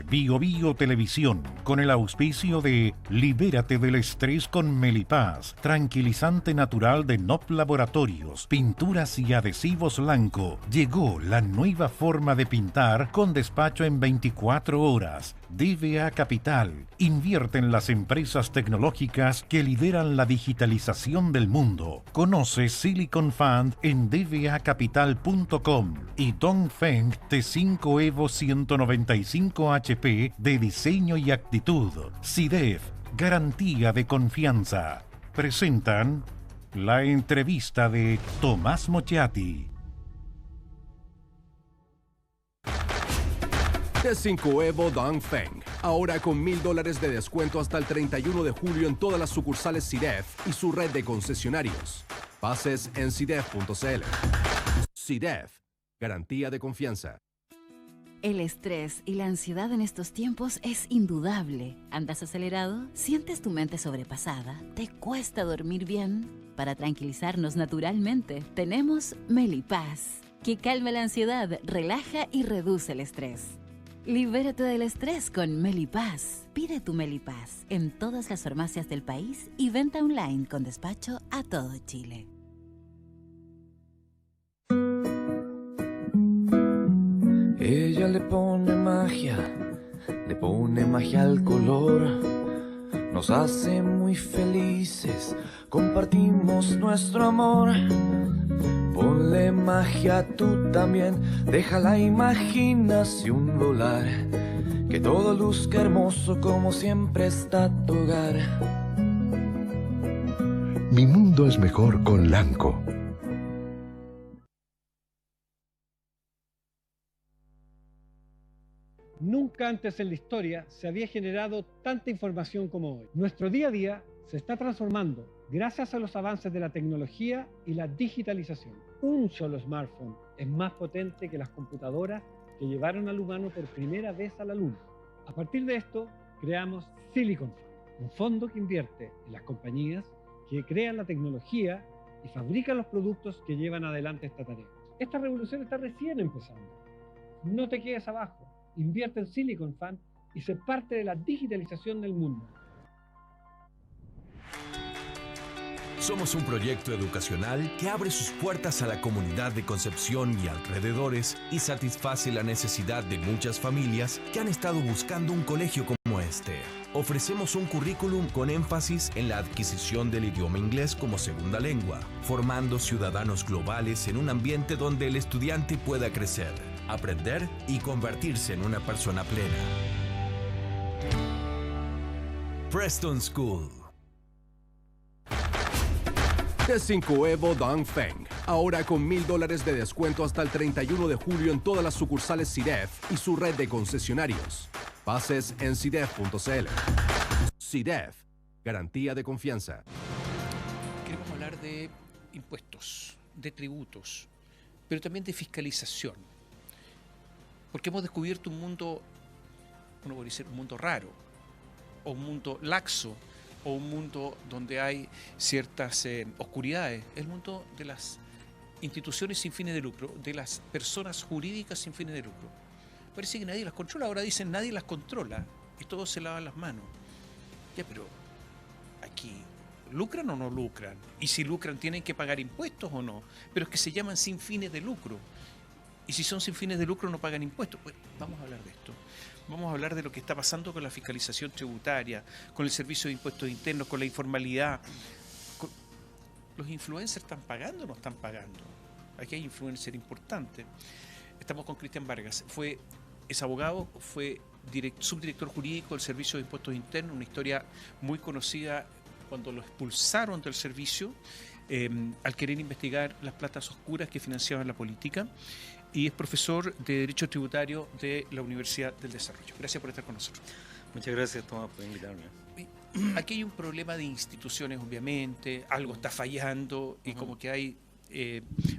Bio Bio Televisión, con el auspicio de Libérate del estrés con Melipaz, tranquilizante natural de NOP Laboratorios, pinturas y adhesivos Lanco. Llegó la nueva forma de pintar con despacho en 24 horas. DVA Capital, invierte en las empresas tecnológicas que lideran la digitalización del mundo. Conoce Silicon Fund en dvacapital.com y Dongfeng T5 Evo 195 HP de diseño y actitud. CIDEF, garantía de confianza. Presentan la entrevista de Tomás Mochiati. T5 Evo Dongfeng, ahora con $1,000 de descuento hasta el 31 de julio en todas las sucursales CIDEF y su red de concesionarios. Pases en CIDEF.cl. CIDEF, garantía de confianza. El estrés y la ansiedad en estos tiempos es indudable. ¿Andas acelerado? ¿Sientes tu mente sobrepasada? ¿Te cuesta dormir bien? Para tranquilizarnos naturalmente, tenemos Melipaz, que calma la ansiedad, relaja y reduce el estrés. Libérate del estrés con Melipaz. Pide tu Melipaz en todas las farmacias del país y venta online con despacho a todo Chile. Ella le pone magia al color. Nos hace muy felices, compartimos nuestro amor. Ponle magia tú también, deja la imaginación volar. Que todo luzca hermoso como siempre está tu hogar. Mi mundo es mejor con Lanco. Nunca antes en la historia se había generado tanta información como hoy. Nuestro día a día se está transformando gracias a los avances de la tecnología y la digitalización. Un solo smartphone es más potente que las computadoras que llevaron al humano por primera vez a la Luna. A partir de esto, creamos Silicon Fund, un fondo que invierte en las compañías que crean la tecnología y fabrican los productos que llevan adelante esta tarea. Esta revolución está recién empezando. No te quedes abajo. Invierte en Silicon Fund y sé parte de la digitalización del mundo. Somos un proyecto educacional que abre sus puertas a la comunidad de Concepción y alrededores y satisface la necesidad de muchas familias que han estado buscando un colegio como este. Ofrecemos un currículum con énfasis en la adquisición del idioma inglés como segunda lengua, formando ciudadanos globales en un ambiente donde el estudiante pueda crecer, aprender y convertirse en una persona plena. Preston School. T5 Evo Dongfeng, ahora con $1,000 de descuento hasta el 31 de julio en todas las sucursales CIDEF y su red de concesionarios. Pases en CIDEF.cl. CIDEF, garantía de confianza. Queremos hablar de impuestos, de tributos, pero también de fiscalización. Porque hemos descubierto un mundo, uno podría decir un mundo raro, o un mundo laxo, o un mundo donde hay ciertas oscuridades, el mundo de las instituciones sin fines de lucro, de las personas jurídicas sin fines de lucro. Parece que nadie las controla, ahora dicen nadie las controla y todos se lavan las manos. Ya, pero aquí, ¿lucran o no lucran? Y si lucran, ¿tienen que pagar impuestos o no? Pero es que se llaman sin fines de lucro. Y si son sin fines de lucro, no pagan impuestos. Bueno, vamos a hablar de esto. Vamos a hablar de lo que está pasando con la fiscalización tributaria, con el servicio de impuestos internos, con la informalidad. ¿Los influencers están pagando o no están pagando? Aquí hay influencer importante. Estamos con Cristian Vargas. Es abogado, fue subdirector jurídico del Servicio de Impuestos Internos, una historia muy conocida cuando lo expulsaron del servicio al querer investigar las platas oscuras que financiaban la política. Y es profesor de Derecho Tributario de la Universidad del Desarrollo. Gracias por estar con nosotros. Muchas gracias, Tomás, por invitarme. Aquí hay un problema de instituciones, obviamente, algo está fallando y como que hay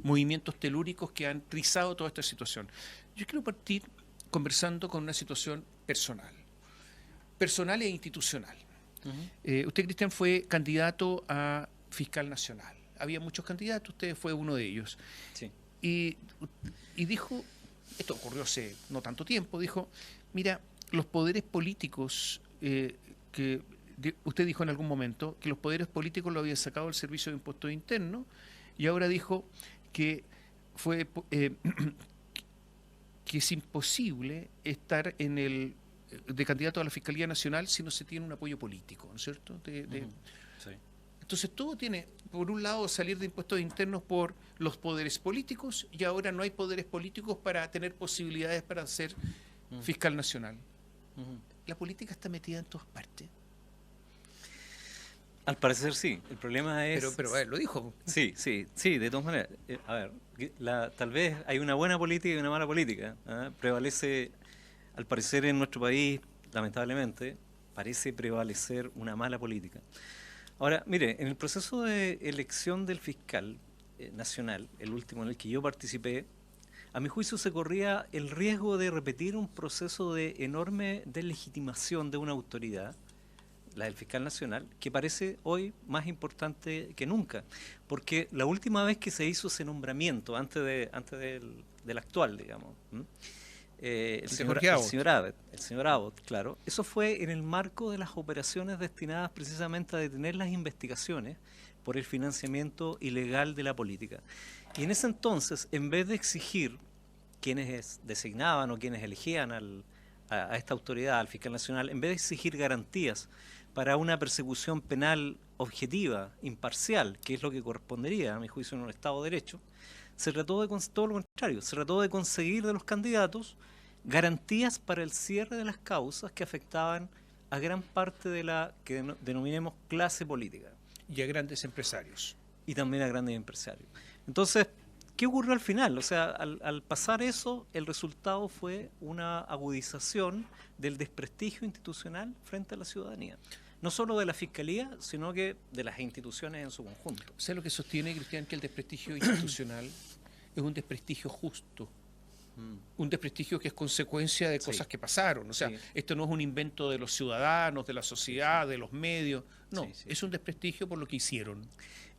movimientos telúricos que han rizado toda esta situación. Yo quiero partir conversando con una situación personal e institucional. Usted, Cristian, fue candidato a fiscal nacional. Había muchos candidatos, usted fue uno de ellos. Sí. Y dijo, esto ocurrió hace no tanto tiempo, dijo, mira, los poderes políticos, usted dijo en algún momento que los poderes políticos lo había sacado del Servicio de Impuestos Internos y ahora dijo que que es imposible estar de candidato a la Fiscalía Nacional si no se tiene un apoyo político, ¿no es cierto? Sí. Entonces todo tiene, por un lado, salir de impuestos internos por los poderes políticos y ahora no hay poderes políticos para tener posibilidades para ser fiscal nacional. La política está metida en todas partes. Al parecer sí. El problema es... Pero a ver, lo dijo. Sí, de todas maneras. A ver, tal vez hay una buena política y una mala política. Prevalece, al parecer en nuestro país, lamentablemente, parece prevalecer una mala política. Ahora, mire, en el proceso de elección del fiscal nacional, el último en el que yo participé, a mi juicio se corría el riesgo de repetir un proceso de enorme deslegitimación de una autoridad, la del fiscal nacional, que parece hoy más importante que nunca, porque la última vez que se hizo ese nombramiento, antes del actual, digamos, el señor Abbott, claro, eso fue en el marco de las operaciones destinadas precisamente a detener las investigaciones por el financiamiento ilegal de la política. Y en ese entonces, en vez de exigir quienes designaban o quienes elegían a esta autoridad, al fiscal nacional, en vez de exigir garantías para una persecución penal objetiva, imparcial, que es lo que correspondería, a mi juicio, en un Estado de Derecho, se trató de todo lo contrario, se trató de conseguir de los candidatos garantías para el cierre de las causas que afectaban a gran parte de la que denominemos clase política. Y a grandes empresarios. Y también a grandes empresarios. Entonces, ¿qué ocurrió al final? O sea, al pasar eso, el resultado fue una agudización del desprestigio institucional frente a la ciudadanía. No solo de la Fiscalía, sino que de las instituciones en su conjunto. ¿Sabe lo que sostiene, Cristian, que el desprestigio institucional es un desprestigio justo? Un desprestigio que es consecuencia de cosas que pasaron. O sea, esto no es un invento de los ciudadanos, de la sociedad, de los medios. No, es un desprestigio por lo que hicieron.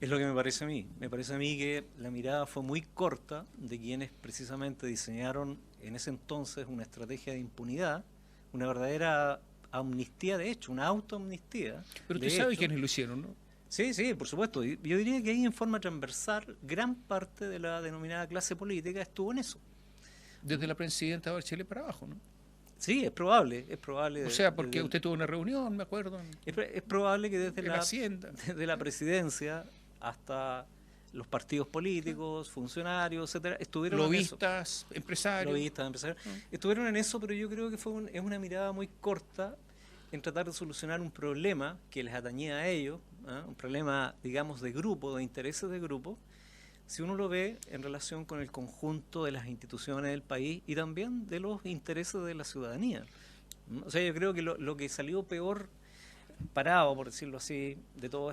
Es lo que me parece a mí. Me parece a mí que la mirada fue muy corta de quienes precisamente diseñaron en ese entonces una estrategia de impunidad, una verdadera amnistía de hecho, una autoamnistía. Pero usted sabe quiénes lo hicieron, ¿no? Sí, por supuesto. Yo diría que ahí en forma transversal gran parte de la denominada clase política estuvo en eso. Desde la presidenta de Bachelet para abajo, ¿no? Sí, es probable. O sea, porque usted tuvo una reunión, me acuerdo. Es probable que desde desde la presidencia hasta los partidos políticos, funcionarios, etcétera, estuvieron lobistas, empresarios. Estuvieron en eso, pero yo creo que es una mirada muy corta en tratar de solucionar un problema que les atañía a ellos, un problema, digamos, de grupo, de intereses de grupo, si uno lo ve en relación con el conjunto de las instituciones del país y también de los intereses de la ciudadanía. O sea, yo creo que lo que salió peor parado, por decirlo así, de toda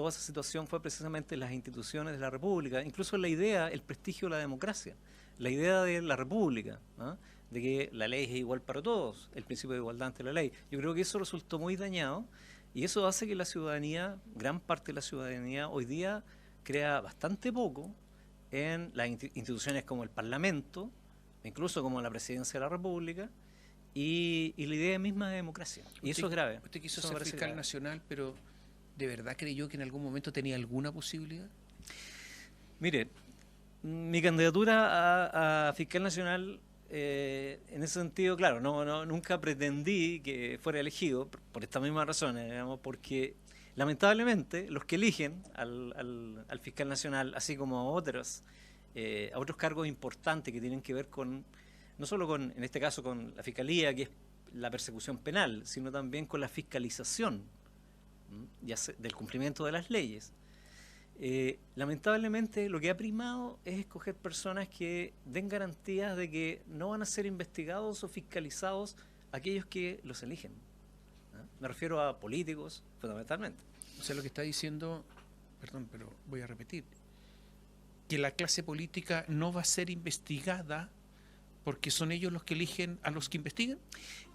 esa situación fue precisamente las instituciones de la República, incluso la idea, el prestigio de la democracia, la idea de la República, de que la ley es igual para todos, el principio de igualdad ante la ley. Yo creo que eso resultó muy dañado y eso hace que la ciudadanía, gran parte de la ciudadanía hoy día crea bastante poco en las instituciones como el Parlamento, incluso como la Presidencia de la República, y la idea misma de democracia. Y eso es grave. Usted quiso ser fiscal nacional, pero ¿de verdad creyó que en algún momento tenía alguna posibilidad? Mire, mi candidatura a fiscal nacional, en ese sentido, claro, nunca pretendí que fuera elegido, por estas mismas razones, digamos, porque lamentablemente los que eligen al fiscal nacional, así como a otros cargos importantes que tienen que ver con no solo con, en este caso, con la fiscalía, que es la persecución penal, sino también con la fiscalización del cumplimiento de las leyes. Lamentablemente lo que ha primado es escoger personas que den garantías de que no van a ser investigados o fiscalizados aquellos que los eligen. Me refiero a políticos, fundamentalmente. O sea, lo que está diciendo, perdón, pero voy a repetir, que la clase política no va a ser investigada porque son ellos los que eligen a los que investigan.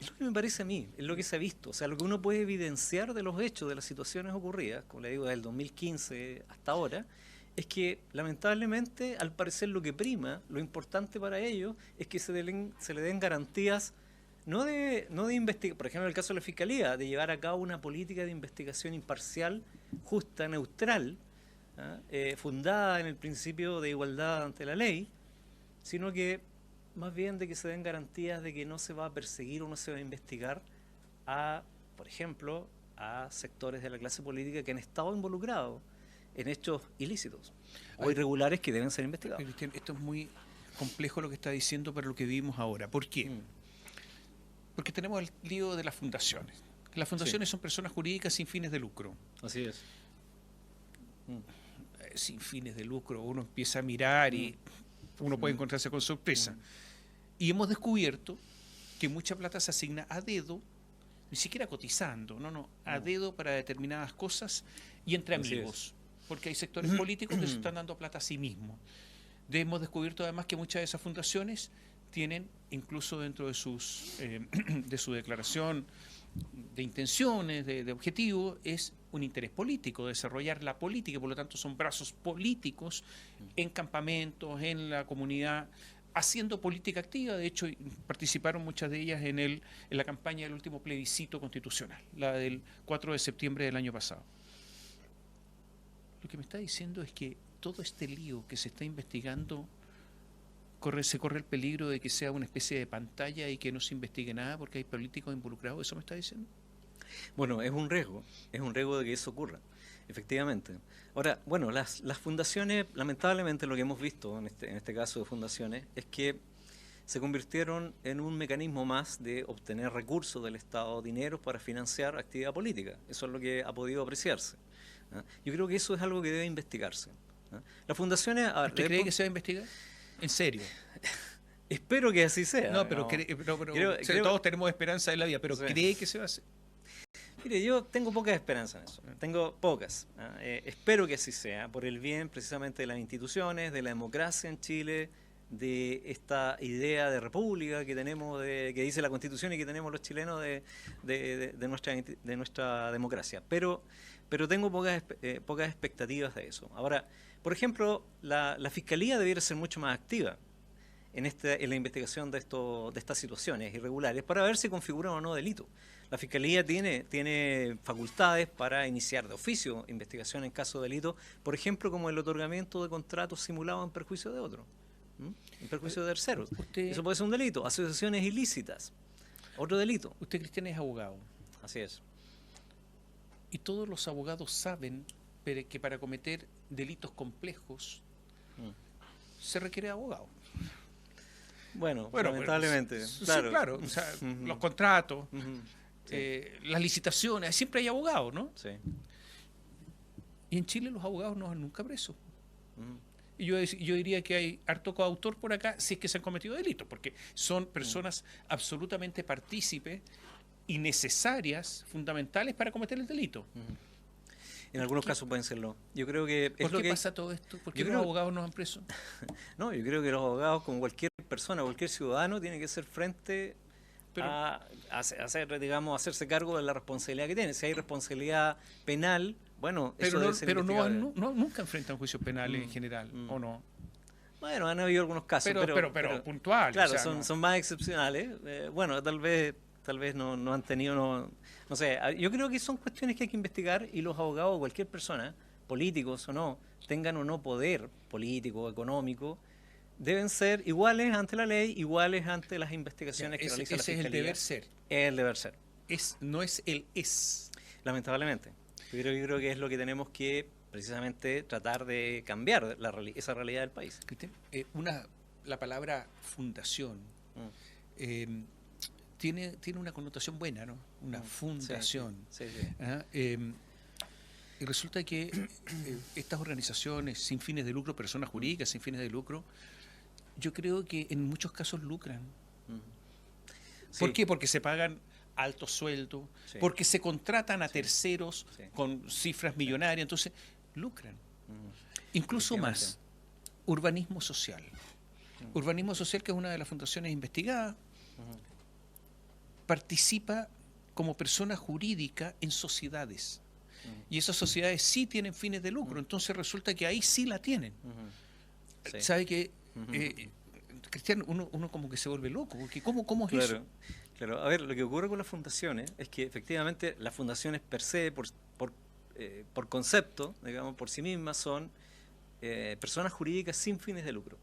Es lo que me parece a mí, es lo que se ha visto. O sea, lo que uno puede evidenciar de los hechos, de las situaciones ocurridas, como le digo, desde el 2015 hasta ahora, es que lamentablemente, al parecer, lo que prima, lo importante para ellos, es que se le den garantías no de investigar, por ejemplo, en el caso de la Fiscalía, de llevar a cabo una política de investigación imparcial, justa, neutral, fundada en el principio de igualdad ante la ley, sino que más bien de que se den garantías de que no se va a perseguir o no se va a investigar a, por ejemplo, a sectores de la clase política que han estado involucrados en hechos ilícitos o irregulares que deben ser investigados. Cristian, esto es muy complejo lo que está diciendo para lo que vivimos ahora. ¿Por qué? Porque tenemos el lío de las fundaciones. Las fundaciones son personas jurídicas sin fines de lucro. Así es. Sin fines de lucro, uno empieza a mirar y uno puede encontrarse con sorpresa. Y hemos descubierto que mucha plata se asigna a dedo, ni siquiera cotizando, a dedo para determinadas cosas y entre amigos, porque hay sectores políticos que se están dando plata a sí mismos. Hemos descubierto además que muchas de esas fundaciones tienen, incluso dentro de de su declaración de intenciones, de objetivos, es un interés político, desarrollar la política, por lo tanto son brazos políticos en campamentos, en la comunidad, haciendo política activa. De hecho, participaron muchas de ellas en la campaña del último plebiscito constitucional, la del 4 de septiembre del año pasado. Lo que me está diciendo es que todo este lío que se está investigando se corre el peligro de que sea una especie de pantalla y que no se investigue nada porque hay políticos involucrados. ¿Eso me está diciendo? Bueno, es un riesgo de que eso ocurra, efectivamente. Ahora, bueno, las fundaciones, lamentablemente lo que hemos visto en este caso de fundaciones es que se convirtieron en un mecanismo más de obtener recursos del Estado, dinero para financiar actividad política. Eso es lo que ha podido apreciarse. Yo creo que eso es algo que debe investigarse. Las fundaciones... ¿Usted cree que se va a investigar? ¿En serio? Espero que así sea. No, pero todos tenemos esperanza en la vida, pero ¿cree que se va a hacer? Mire, yo tengo poca esperanza en eso, tengo pocas. Espero que así sea, por el bien precisamente de las instituciones, de la democracia en Chile, de esta idea de república que tenemos, que dice la Constitución y que tenemos los chilenos de nuestra democracia. Pero tengo pocas expectativas de eso. Ahora, por ejemplo, la Fiscalía debiera ser mucho más activa en la investigación de estas situaciones irregulares para ver si configuran o no delito. La Fiscalía tiene facultades para iniciar de oficio investigación en caso de delito, por ejemplo, como el otorgamiento de contratos simulados en perjuicio de otro, en perjuicio de terceros. Eso puede ser un delito. Asociaciones ilícitas, otro delito. Usted, Cristian, es abogado. Así es. Y todos los abogados saben que para cometer delitos complejos se requiere abogado. Bueno, lamentablemente. Claro. Sí, claro. O sea, los contratos, las licitaciones, siempre hay abogados, ¿no? Sí. Y en Chile los abogados no van nunca presos. Y yo diría que hay harto coautor por acá si es que se han cometido delitos, porque son personas absolutamente partícipes y necesarias, fundamentales para cometer el delito. En algunos casos pueden serlo. Yo creo que... ¿Por qué pasa todo esto? ¿Por qué los abogados no van presos? No, yo creo que los abogados, como cualquier persona, cualquier ciudadano, tienen que ser frente a hacerse cargo de la responsabilidad que tienen. Si hay responsabilidad penal, bueno, eso debe ser investigable. Nunca enfrentan juicios penales en general, ¿o no? Bueno, han habido algunos casos, pero puntuales. Claro, o sea, son más excepcionales. Bueno, tal vez no han tenido... No sé, yo creo que son cuestiones que hay que investigar y los abogados, cualquier persona, políticos o no, tengan o no poder político o económico, deben ser iguales ante la ley, iguales ante las investigaciones que realiza la Fiscalía. Ese es el deber ser. Es el deber ser. No es el es. Lamentablemente. Yo creo que es lo que tenemos que precisamente tratar de cambiar esa realidad del país. Cristian, la palabra fundación tiene una connotación buena, ¿no? Una fundación. Sí. Y resulta que estas organizaciones sin fines de lucro, personas jurídicas sin fines de lucro, yo creo que en muchos casos lucran. ¿Por qué? Porque se pagan altos sueldos, porque se contratan a terceros con cifras millonarias, entonces lucran. Incluso más, urbanismo social. Urbanismo social, que es una de las fundaciones investigadas, participa como persona jurídica en sociedades. Y esas sociedades sí tienen fines de lucro, entonces resulta que ahí sí la tienen. ¿Sabe qué? Cristian, uno como que se vuelve loco, porque ¿cómo es eso? Claro, a ver, lo que ocurre con las fundaciones es que efectivamente las fundaciones per se, por concepto, digamos, por sí mismas, son personas jurídicas sin fines de lucro.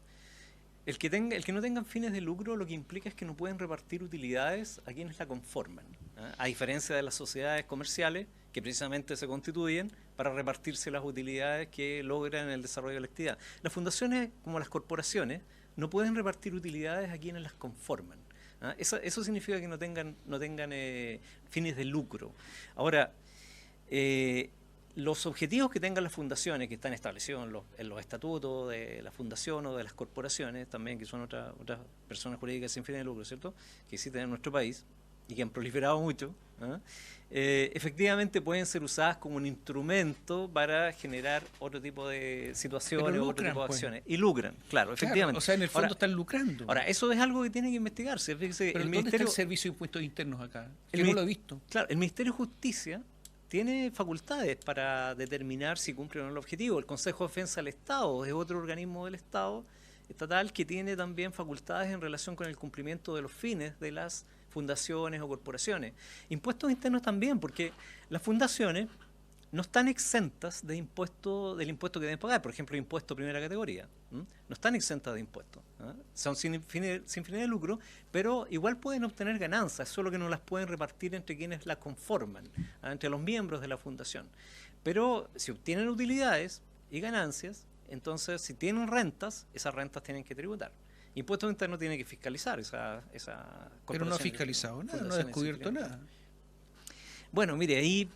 El que no tengan fines de lucro lo que implica es que no pueden repartir utilidades a quienes la conforman, ¿ah? A diferencia de las sociedades comerciales que precisamente se constituyen para repartirse las utilidades que logran en el desarrollo de la actividad. Las fundaciones, como las corporaciones, no pueden repartir utilidades a quienes las conforman, ¿ah? Eso significa que no tengan fines de lucro. Ahora, los objetivos que tengan las fundaciones, que están establecidos en los estatutos de la fundación o de las corporaciones, también que son otras personas jurídicas sin fines de lucro, ¿cierto?, que existen en nuestro país y que han proliferado mucho, ¿ah? Efectivamente pueden ser usadas como un instrumento para generar otro tipo de situaciones, otro tipo de acciones. Y lucran, claro, efectivamente. O sea, en el fondo están lucrando. Ahora, eso es algo que tiene que investigarse. Fíjese, pero ¿dónde está el Servicio de Impuestos Internos acá? Yo no lo he visto. Claro, el Ministerio de Justicia tiene facultades para determinar si cumple o no el objetivo. El Consejo de Defensa del Estado es otro organismo del Estado estatal que tiene también facultades en relación con el cumplimiento de los fines de las fundaciones o corporaciones. Impuestos internos también, porque las fundaciones no están exentas del impuesto que deben pagar, por ejemplo, impuesto primera categoría. No están exentas de impuestos. Son sin fines de lucro, pero igual pueden obtener ganancias, solo que no las pueden repartir entre quienes las conforman, entre los miembros de la fundación. Pero si obtienen utilidades y ganancias, entonces si tienen rentas, esas rentas tienen que tributar. Impuestos internos tiene que fiscalizar esa pero no ha fiscalizado nada, no ha descubierto nada. Bueno, mire, ahí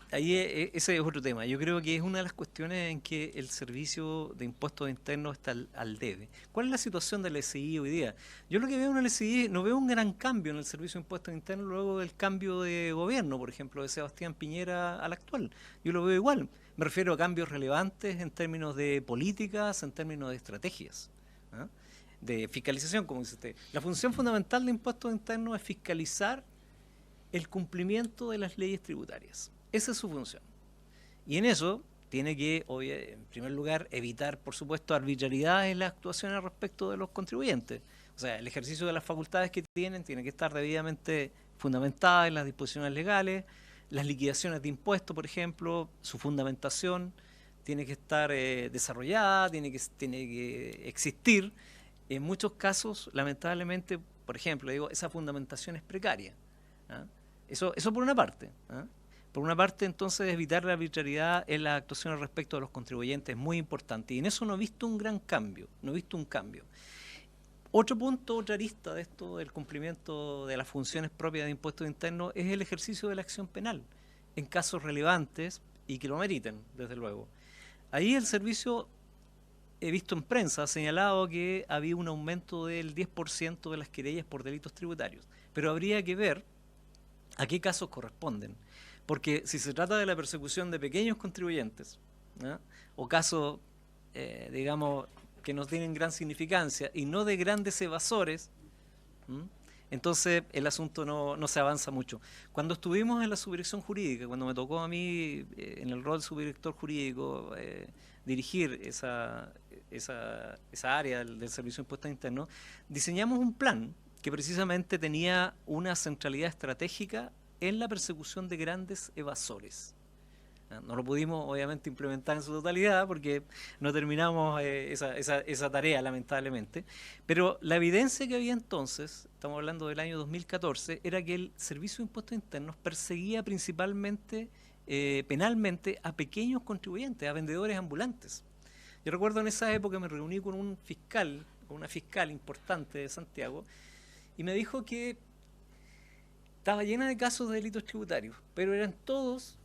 ese es otro tema. Yo creo que es una de las cuestiones en que el Servicio de Impuestos Internos está al debe. ¿Cuál es la situación del SI hoy día? Yo lo que veo en el SI, no veo un gran cambio en el Servicio de Impuestos Internos luego del cambio de gobierno, por ejemplo, de Sebastián Piñera al actual. Yo lo veo igual. Me refiero a cambios relevantes en términos de políticas, en términos de estrategias, ¿ah?, de fiscalización, como dice usted. La función fundamental de Impuestos Internos es fiscalizar el cumplimiento de las leyes tributarias. Esa es su función. Y en eso tiene que, en primer lugar, evitar, por supuesto, arbitrariedades en las actuaciones respecto de los contribuyentes. O sea, el ejercicio de las facultades que tienen tiene que estar debidamente fundamentada en las disposiciones legales. Las liquidaciones de impuestos, por ejemplo, su fundamentación tiene que estar desarrollada, tiene que existir. En muchos casos, lamentablemente, por ejemplo, esa fundamentación es precaria, ¿ah? Eso por una parte, ¿ah? Por una parte, entonces, evitar la arbitrariedad en las actuaciones respecto a los contribuyentes es muy importante. Y en eso no he visto un gran cambio, Otro punto, otra arista de esto, del cumplimiento de las funciones propias de impuestos internos, es el ejercicio de la acción penal, en casos relevantes y que lo meriten, desde luego. Ahí el servicio, he visto en prensa, ha señalado que había un aumento del 10% de las querellas por delitos tributarios, pero habría que ver a qué casos corresponden, porque si se trata de la persecución de pequeños contribuyentes, ¿no?, o casos, digamos, que no tienen gran significancia y no de grandes evasores, entonces el asunto no se avanza mucho. Cuando estuvimos en la subdirección jurídica, cuando me tocó a mí en el rol de subdirector jurídico dirigir esa área del Servicio de Impuestos Internos, diseñamos un plan que precisamente tenía una centralidad estratégica en la persecución de grandes evasores. No lo pudimos, obviamente, implementar en su totalidad porque no terminamos esa tarea, lamentablemente. Pero la evidencia que había entonces, estamos hablando del año 2014, era que el Servicio de Impuestos Internos perseguía principalmente, penalmente, a pequeños contribuyentes, a vendedores ambulantes. Yo recuerdo en esa época me reuní con una fiscal importante de Santiago, y me dijo que estaba llena de casos de delitos tributarios, pero eran todas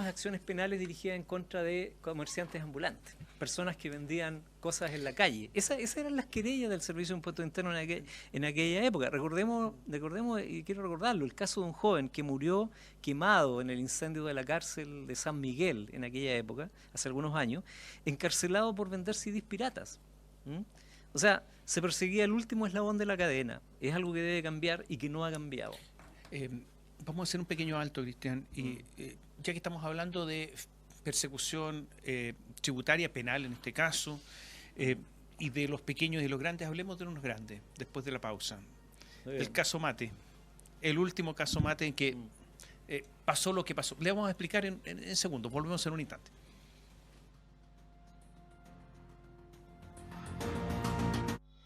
acciones penales dirigidas en contra de comerciantes ambulantes, personas que vendían cosas en la calle. Esas eran las querellas del Servicio de Impuestos Internos en aquella época. Recordemos, y quiero recordarlo, el caso de un joven que murió quemado en el incendio de la cárcel de San Miguel en aquella época, hace algunos años, encarcelado por vender CDs piratas. O sea, se perseguía el último eslabón de la cadena. Es algo que debe cambiar y que no ha cambiado. Vamos a hacer un pequeño alto, Cristian, y ya que estamos hablando de persecución tributaria, penal en este caso, y de los pequeños y los grandes, hablemos de los grandes, después de la pausa. El caso Mate. el último caso mate en que pasó lo que pasó. Le vamos a explicar en segundos, volvemos en un instante.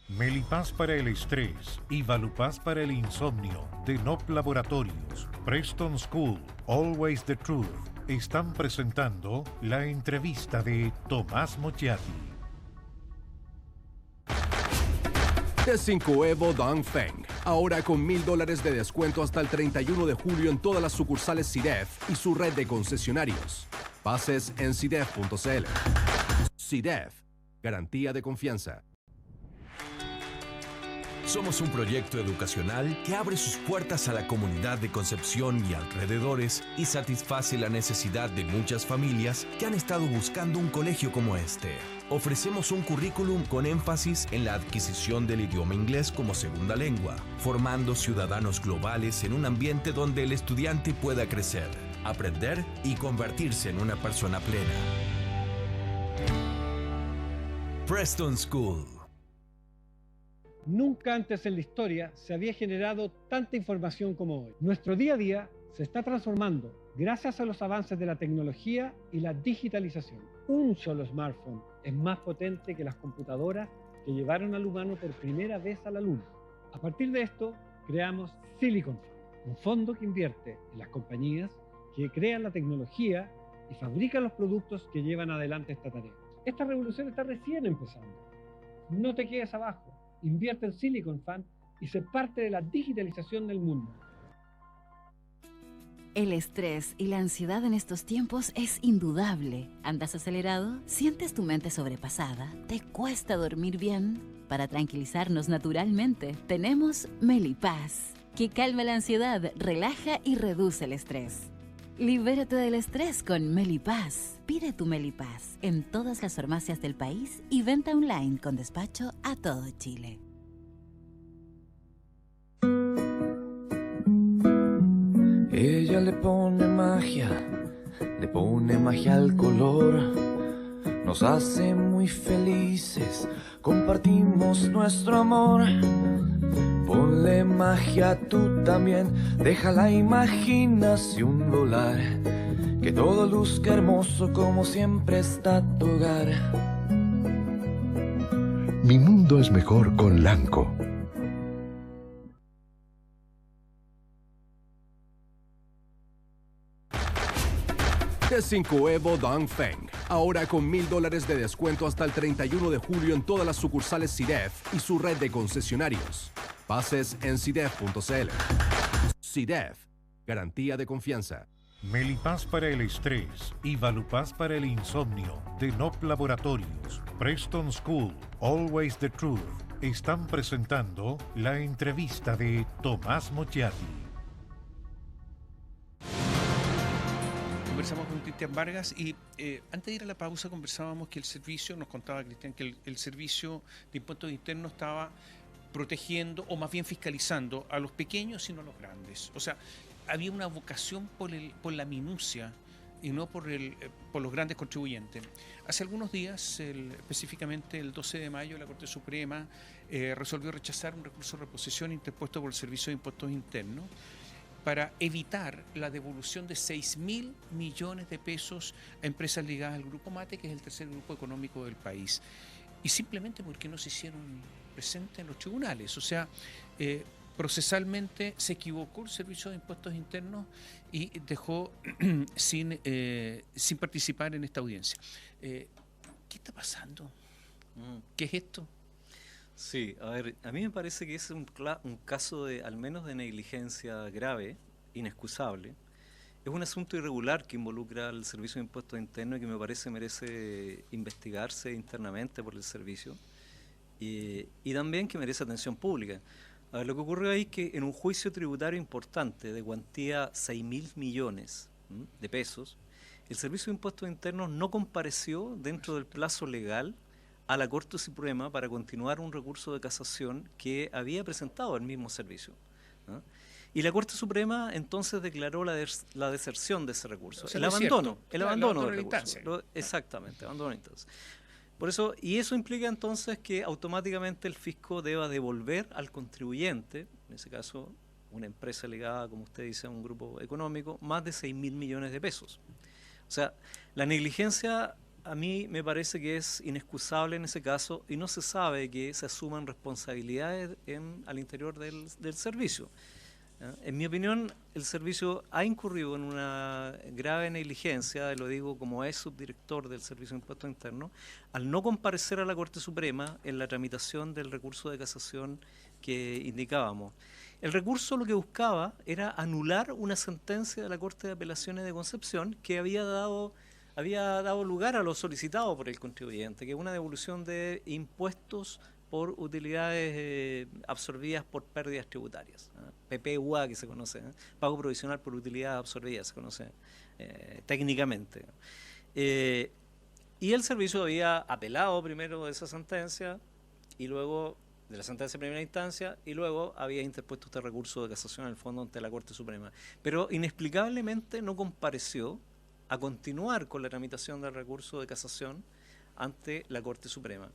Melipaz para el estrés y Valupaz para el insomnio de NOP Laboratorios, Preston School, Always the Truth, están presentando la entrevista de Tomás Mochiati. T5 Evo Dongfeng, ahora con $1,000 de descuento hasta el 31 de julio en todas las sucursales CIDEF y su red de concesionarios. Pases en CIDEF.cl. CIDEF, garantía de confianza. Somos un proyecto educacional que abre sus puertas a la comunidad de Concepción y alrededores y satisface la necesidad de muchas familias que han estado buscando un colegio como este. Ofrecemos un currículum con énfasis en la adquisición del idioma inglés como segunda lengua, formando ciudadanos globales en un ambiente donde el estudiante pueda crecer, aprender y convertirse en una persona plena. Preston School. Nunca antes en la historia se había generado tanta información como hoy. Nuestro día a día se está transformando gracias a los avances de la tecnología y la digitalización. Un solo smartphone es más potente que las computadoras que llevaron al humano por primera vez a la Luna. A partir de esto, creamos Silicon Fund, un fondo que invierte en las compañías que crean la tecnología y fabrican los productos que llevan adelante esta tarea. Esta revolución está recién empezando. No te quedes abajo. Invierte en Silicon Fund y sé parte de la digitalización del mundo. El estrés y la ansiedad en estos tiempos es indudable. ¿Andas acelerado? ¿Sientes tu mente sobrepasada? ¿Te cuesta dormir bien? Para tranquilizarnos naturalmente, tenemos Melipaz, que calma la ansiedad, relaja y reduce el estrés. Libérate del estrés con Melipaz. Pide tu Melipaz en todas las farmacias del país y venta online con despacho a todo Chile. Ella le pone magia al color. Nos hace muy felices, compartimos nuestro amor. Ponle magia tú también, deja la imaginación volar. Que todo luzca hermoso como siempre está tu hogar. Mi mundo es mejor con Lanco. T5 Evo Dongfeng, ahora con $1,000 de descuento hasta el 31 de julio en todas las sucursales CIDEF y su red de concesionarios. Pases en CIDEF.cl. CIDEF, garantía de confianza. Melipaz para el estrés y Valupaz para el insomnio de NOP Laboratorios, Preston School, Always the Truth, están presentando la entrevista de Tomás Mochiati. Conversamos con Cristian Vargas y antes de ir a la pausa conversábamos que el servicio, nos contaba Cristian, que el servicio de impuestos internos estaba protegiendo o más bien fiscalizando a los pequeños y no a los grandes. O sea, había una vocación por la minucia y no por los grandes contribuyentes. Hace algunos días, específicamente el 12 de mayo, la Corte Suprema resolvió rechazar un recurso de reposición interpuesto por el Servicio de Impuestos Internos para evitar la devolución de 6.000 millones de pesos a empresas ligadas al Grupo Mate, que es el tercer grupo económico del país. Y simplemente porque no se hicieron presentes en los tribunales. O sea, procesalmente se equivocó el Servicio de Impuestos Internos y dejó sin participar en esta audiencia. ¿Qué está pasando? ¿Qué es esto? Sí, a ver, a mí me parece que es un caso de, al menos de negligencia grave, inexcusable. Es un asunto irregular que involucra al Servicio de Impuestos Internos y que me parece merece investigarse internamente por el servicio y también que merece atención pública. A ver, lo que ocurrió ahí es que en un juicio tributario importante de cuantía 6.000 millones de pesos, el Servicio de Impuestos Internos no compareció dentro del plazo legal a la Corte Suprema para continuar un recurso de casación que había presentado el mismo servicio, ¿no? Y la Corte Suprema entonces declaró la deserción de ese recurso, el abandono del recurso. Exactamente, abandono de instancia. Por eso, y eso implica entonces que automáticamente el fisco deba devolver al contribuyente, en ese caso una empresa ligada, como usted dice, a un grupo económico, más de 6.000 millones de pesos. O sea, la negligencia a mí me parece que es inexcusable en ese caso y no se sabe que se asuman responsabilidades al interior del servicio. En mi opinión, el servicio ha incurrido en una grave negligencia, lo digo como es subdirector del Servicio de Impuestos Internos, al no comparecer a la Corte Suprema en la tramitación del recurso de casación que indicábamos. El recurso lo que buscaba era anular una sentencia de la Corte de Apelaciones de Concepción que había dado lugar a lo solicitado por el contribuyente, que es una devolución de impuestos por utilidades absorbidas por pérdidas tributarias, PPUA que se conoce, pago provisional por utilidades absorbidas se conoce técnicamente. Y el servicio había apelado primero de esa sentencia y luego de la sentencia de primera instancia y luego había interpuesto este recurso de casación al fondo ante la Corte Suprema. Pero inexplicablemente no compareció a continuar con la tramitación del recurso de casación ante la Corte Suprema.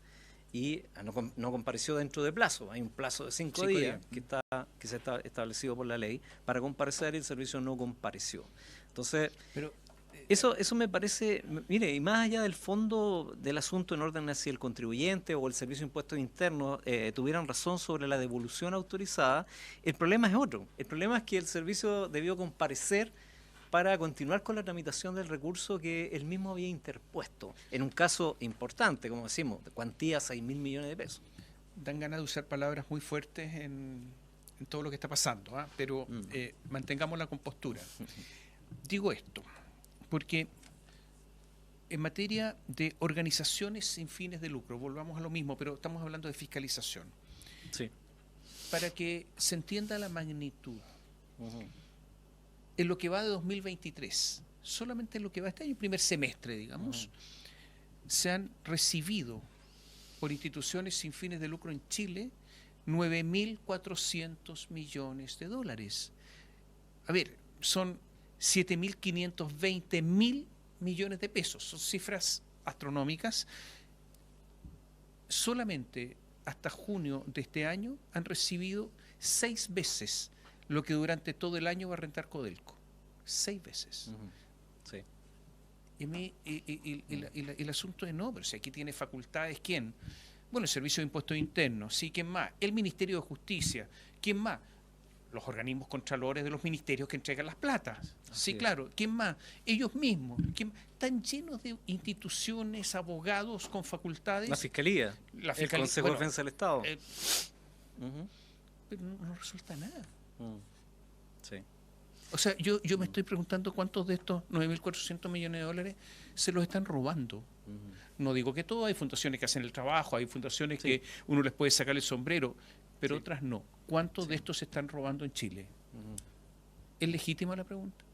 Y no compareció dentro de plazo. Hay un plazo de 5 días que se está establecido por la ley para comparecer y el servicio no compareció. Entonces, eso me parece, mire, y más allá del fondo del asunto en orden a si el contribuyente o el Servicio de Impuestos Internos tuvieran razón sobre la devolución autorizada, el problema es otro. El problema es que el servicio debió comparecer para continuar con la tramitación del recurso que él mismo había interpuesto, en un caso importante, como decimos, de cuantía 6.000 millones de pesos. Dan ganas de usar palabras muy fuertes en todo lo que está pasando, pero mantengamos la compostura. Digo esto, porque en materia de organizaciones sin fines de lucro, volvamos a lo mismo, pero estamos hablando de fiscalización. Sí. Para que se entienda la magnitud. En lo que va de 2023, solamente en lo que va este año, primer semestre, digamos, se han recibido por instituciones sin fines de lucro en Chile 9.400 millones de dólares. A ver, son 7.520.000 millones de pesos, son cifras astronómicas. Solamente hasta junio de este año han recibido 6 veces lo que durante todo el año va a rentar Codelco. 6 veces. Sí. Y el asunto es no, pero si aquí tiene facultades, ¿quién? Bueno, el Servicio de Impuestos Internos, sí, ¿quién más? El Ministerio de Justicia, ¿quién más? Los organismos contralores de los ministerios que entregan las platas. Sí, claro, ¿quién más? Ellos mismos. Están llenos de instituciones, abogados con facultades. La Fiscalía, el Consejo de Defensa del Estado. Pero no resulta nada. Sí. O sea, yo me estoy preguntando cuántos de estos 9.400 millones de dólares se los están robando. No digo que todos, hay fundaciones que hacen el trabajo, hay fundaciones que uno les puede sacar el sombrero, pero otras no. ¿Cuántos de estos se están robando en Chile? ¿Es legítima la pregunta?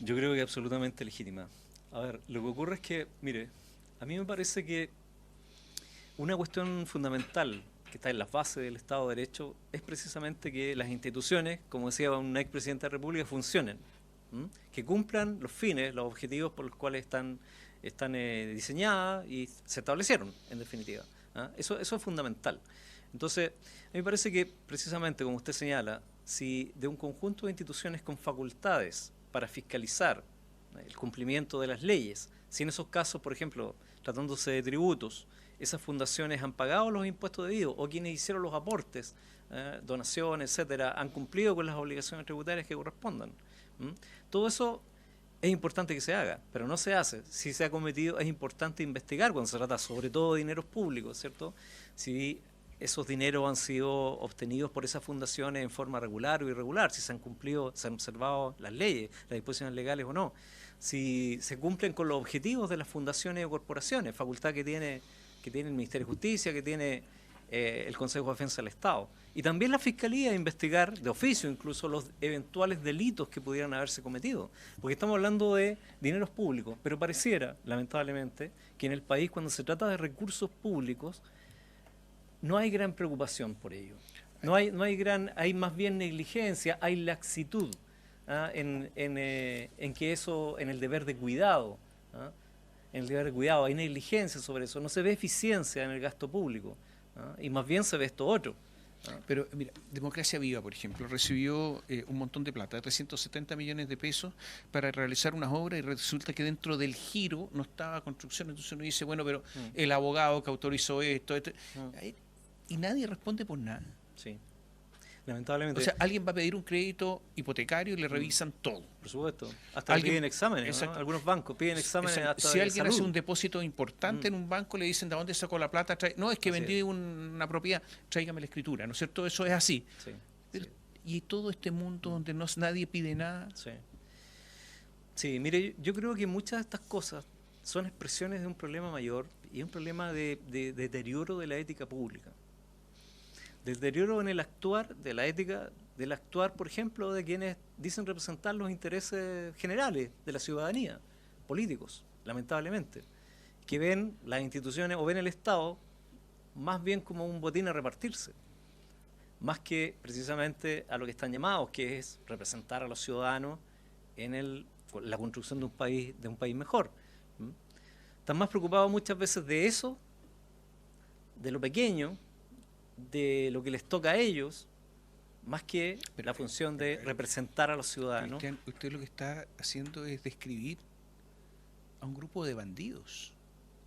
Yo creo que es absolutamente legítima. A ver, lo que ocurre es que, mire, a mí me parece que una cuestión fundamental que está en las bases del Estado de Derecho es precisamente que las instituciones, como decía un expresidente de la República, funcionen, que cumplan los fines, los objetivos por los cuales están diseñadas y se establecieron, en definitiva. Eso es fundamental. Entonces, a mí me parece que precisamente, como usted señala, si de un conjunto de instituciones con facultades para fiscalizar el cumplimiento de las leyes, si en esos casos, por ejemplo, tratándose de tributos, esas fundaciones han pagado los impuestos debidos o quienes hicieron los aportes, donaciones, etcétera, han cumplido con las obligaciones tributarias que correspondan. Todo eso es importante que se haga, pero no se hace. Si se ha cometido, es importante investigar cuando se trata sobre todo de dineros públicos, ¿cierto? Si esos dineros han sido obtenidos por esas fundaciones en forma regular o irregular, si se han cumplido, se han observado las leyes, las disposiciones legales o no, si se cumplen con los objetivos de las fundaciones o corporaciones, facultad que tiene el Ministerio de Justicia, que tiene el Consejo de Defensa del Estado. Y también la Fiscalía investigar, de oficio incluso, los eventuales delitos que pudieran haberse cometido. Porque estamos hablando de dineros públicos, pero pareciera, lamentablemente, que en el país, cuando se trata de recursos públicos, no hay gran preocupación por ello. Hay más bien negligencia, hay laxitud en que eso, en el deber de cuidado. En el deber de cuidado, hay negligencia sobre eso, no se ve eficiencia en el gasto público, y más bien se ve esto otro, Pero mira, Democracia Viva, por ejemplo, recibió un montón de plata, 370 millones de pesos para realizar unas obras y resulta que dentro del giro no estaba construcción. Entonces uno dice, bueno, pero el abogado que autorizó esto, y nadie responde por nada. Sí. Lamentablemente. O sea, alguien va a pedir un crédito hipotecario y le revisan todo. Por supuesto. Hasta le piden exámenes, ¿no? Algunos bancos piden exámenes hasta si alguien salud. hace un depósito importante en un banco, le dicen, ¿de dónde sacó la plata? No, es que vendí una propiedad, tráigame la escritura, ¿no es cierto? Eso es así. Sí, Pero, y todo este mundo donde nadie pide nada. Sí, mire, yo creo que muchas de estas cosas son expresiones de un problema mayor y un problema de deterioro de la ética pública. Deterioro en el actuar de la ética, del actuar, por ejemplo, de quienes dicen representar los intereses generales de la ciudadanía, políticos, lamentablemente, que ven las instituciones o ven el Estado más bien como un botín a repartirse, más que precisamente a lo que están llamados, que es representar a los ciudadanos en la construcción de un país mejor. Están más preocupados muchas veces de eso, de lo pequeño, de lo que les toca a ellos, más que la función de representar a los ciudadanos. Cristian, usted lo que está haciendo es describir a un grupo de bandidos,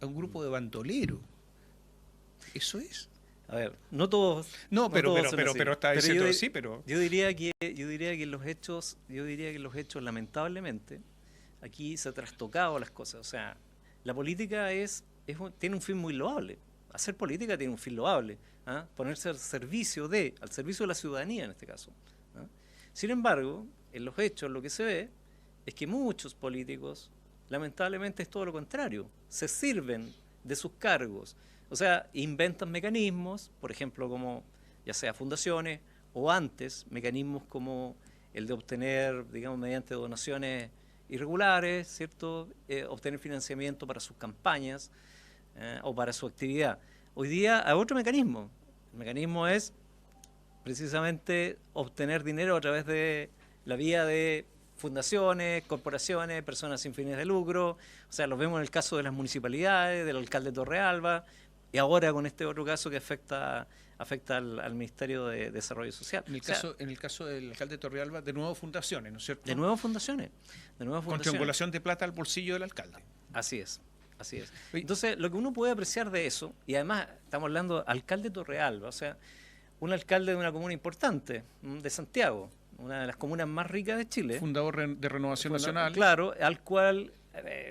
a un grupo de bandoleros. Eso es. A ver, no todos. Pero está diciendo yo diría que los hechos, lamentablemente, aquí se ha trastocado las cosas. O sea, la política tiene un fin muy loable. Hacer política tiene un fin loable. Ponerse al servicio de la ciudadanía en este caso. Sin embargo, en los hechos lo que se ve es que muchos políticos, lamentablemente, es todo lo contrario. Se sirven de sus cargos. O sea, inventan mecanismos, por ejemplo, como ya sea fundaciones o antes, mecanismos como el de obtener, digamos, mediante donaciones irregulares, ¿cierto? Obtener financiamiento para sus campañas o para su actividad. Hoy día hay otro mecanismo. El mecanismo es precisamente obtener dinero a través de la vía de fundaciones, corporaciones, personas sin fines de lucro. O sea, los vemos en el caso de las municipalidades, del alcalde Torrealba, y ahora con este otro caso que afecta al Ministerio de Desarrollo Social. En el caso del alcalde Torrealba, de nuevo fundaciones, ¿no es cierto? De nuevo fundaciones. Con triangulación de plata al bolsillo del alcalde. Así es. Entonces, lo que uno puede apreciar de eso, y además estamos hablando de alcalde Torrealba, o sea, un alcalde de una comuna importante, de Santiago, una de las comunas más ricas de Chile. Fundador de Renovación Nacional. Claro, al cual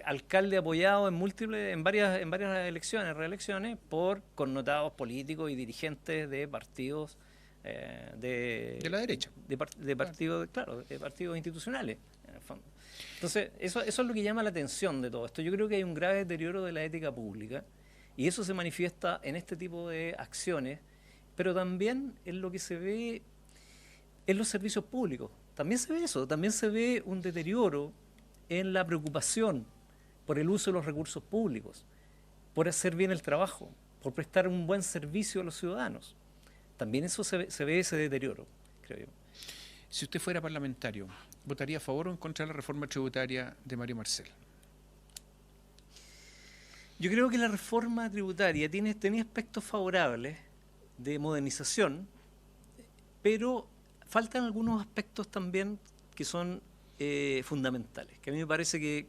alcalde apoyado en varias reelecciones, por connotados políticos y dirigentes de partidos de la derecha. De partidos institucionales, en el fondo. Entonces, eso es lo que llama la atención de todo esto. Yo creo que hay un grave deterioro de la ética pública y eso se manifiesta en este tipo de acciones, pero también en lo que se ve en los servicios públicos. También se ve eso, también se ve un deterioro en la preocupación por el uso de los recursos públicos, por hacer bien el trabajo, por prestar un buen servicio a los ciudadanos. También eso se ve ese deterioro, creo yo. Si usted fuera parlamentario, ¿votaría a favor o en contra de la reforma tributaria de Mario Marcel? Yo creo que la reforma tributaria tenía aspectos favorables de modernización, pero faltan algunos aspectos también que son fundamentales, que a mí me parece que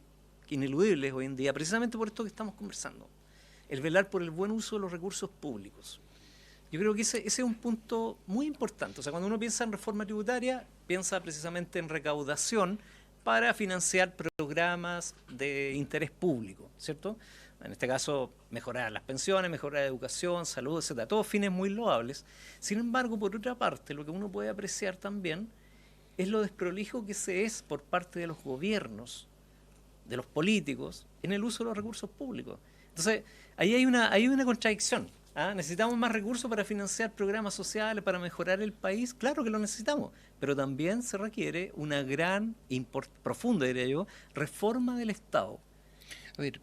ineludibles hoy en día, precisamente por esto que estamos conversando, el velar por el buen uso de los recursos públicos. Yo creo que ese es un punto muy importante. O sea, cuando uno piensa en reforma tributaria, piensa precisamente en recaudación para financiar programas de interés público, ¿cierto? En este caso, mejorar las pensiones, mejorar la educación, salud, etcétera, todos fines muy loables. Sin embargo, por otra parte, lo que uno puede apreciar también es lo desprolijo que se es por parte de los gobiernos, de los políticos, en el uso de los recursos públicos. Entonces, ahí hay una contradicción. ¿Necesitamos más recursos para financiar programas sociales, para mejorar el país? Claro que lo necesitamos, pero también se requiere una gran, profunda, diría yo, reforma del Estado. A ver,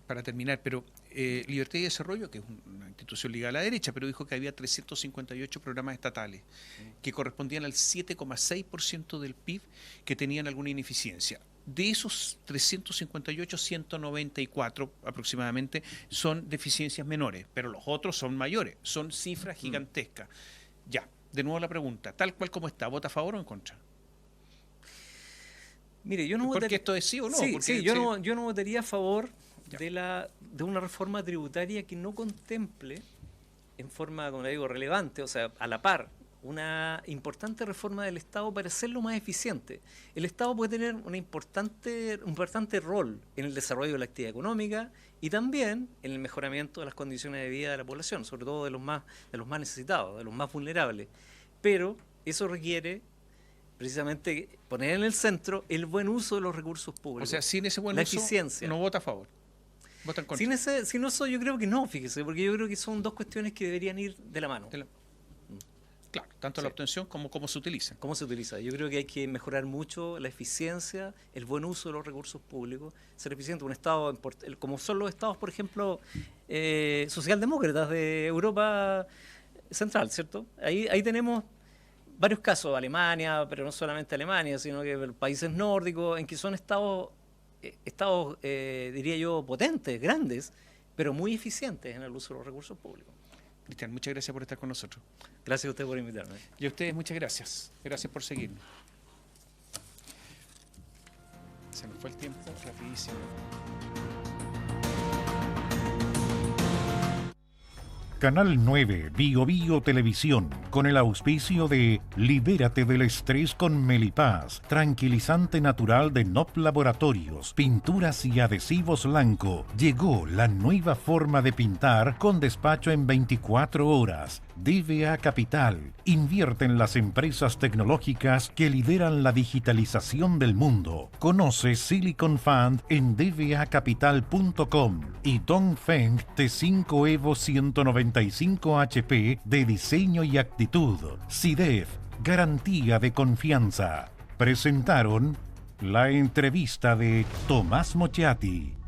para terminar, pero Libertad y Desarrollo, que es una institución ligada a la derecha, pero dijo que había 358 programas estatales que correspondían al 7,6% del PIB que tenían alguna ineficiencia. De esos 358, 194 aproximadamente son deficiencias menores, pero los otros son mayores, son cifras gigantescas. Ya, de nuevo la pregunta, tal cual como está, ¿vota a favor o en contra? Mire, yo no Porque votaría... esto es sí o no. Sí, yo no votaría a favor de una reforma tributaria que no contemple en forma, como le digo, relevante, o sea, a la par, una importante reforma del Estado para hacerlo más eficiente. El Estado puede tener un importante rol en el desarrollo de la actividad económica y también en el mejoramiento de las condiciones de vida de la población, sobre todo de los más necesitados, de los más vulnerables. Pero eso requiere precisamente poner en el centro el buen uso de los recursos públicos. O sea, sin ese buen la uso, eficiencia. no vota a favor. Vota en contra. Sin eso yo creo que no, fíjese, porque yo creo que son dos cuestiones que deberían ir de la mano. Claro, tanto la obtención como cómo se utiliza. ¿Cómo se utiliza? Yo creo que hay que mejorar mucho la eficiencia, el buen uso de los recursos públicos, ser eficiente. Un Estado, como son los Estados, por ejemplo, socialdemócratas de Europa Central, ¿cierto? Ahí tenemos varios casos, Alemania, pero no solamente Alemania, sino que países nórdicos, en que son estados diría yo, potentes, grandes, pero muy eficientes en el uso de los recursos públicos. Cristian, muchas gracias por estar con nosotros. Gracias a usted por invitarme. Y a ustedes muchas gracias. Gracias por seguirme. Se nos fue el tiempo rapidísimo. Canal 9 Bio Bio Televisión, con el auspicio de Libérate del estrés con Melipaz, tranquilizante natural de NOP Laboratorios, pinturas y adhesivos Lanco. Llegó la nueva forma de pintar con despacho en 24 horas. DVA Capital, invierte en las empresas tecnológicas que lideran la digitalización del mundo. Conoce Silicon Fund en dvacapital.com y Dongfeng T5 Evo 195 HP de diseño y actitud. SIDEF, garantía de confianza. Presentaron la entrevista de Tomás Mochiati.